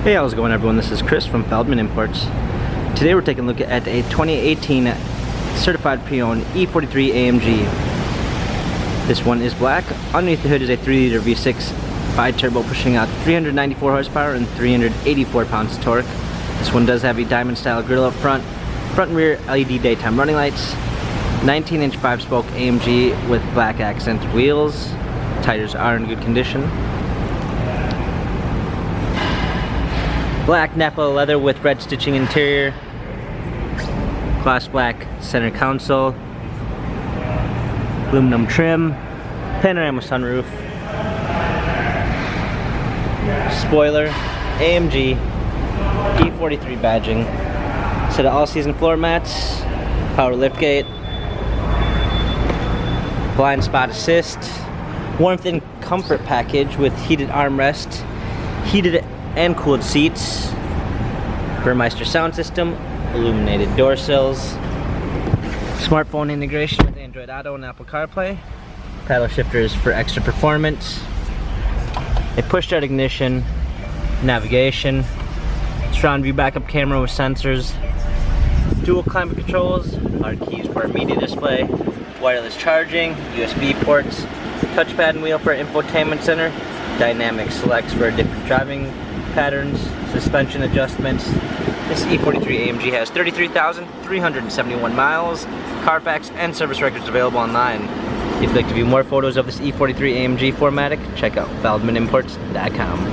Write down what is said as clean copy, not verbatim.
Hey, how's it going everyone? This is Chris from Feldmann Imports. Today we're taking a look at a 2018 certified pre-owned E43 AMG. This one is black. Underneath the hood is a 3-liter V6 bi-turbo pushing out 394 horsepower and 384 pounds of torque. This one does have a diamond style grille up front, front and rear LED daytime running lights, 19-inch 5-spoke AMG with black accent wheels. Tires are in good condition. Black Napa leather with red stitching interior, gloss black center console, aluminum trim, panorama sunroof, spoiler, AMG, E43 badging, set of all-season floor mats, power liftgate, blind spot assist, warmth and comfort package with heated armrest, heated and cooled seats, Burmeister sound system, illuminated door sills, smartphone integration with Android Auto and Apple CarPlay, paddle shifters for extra performance, a push-start ignition, navigation, surround view backup camera with sensors, dual climate controls, our keys for our media display, wireless charging, USB ports, touchpad and wheel for infotainment center, dynamic selects for different driving patterns, suspension adjustments. This E43 AMG has 33,371 miles, Carfax and service records available online. If you'd like to view more photos of this E43 AMG 4MATIC, check out feldmanimports.com.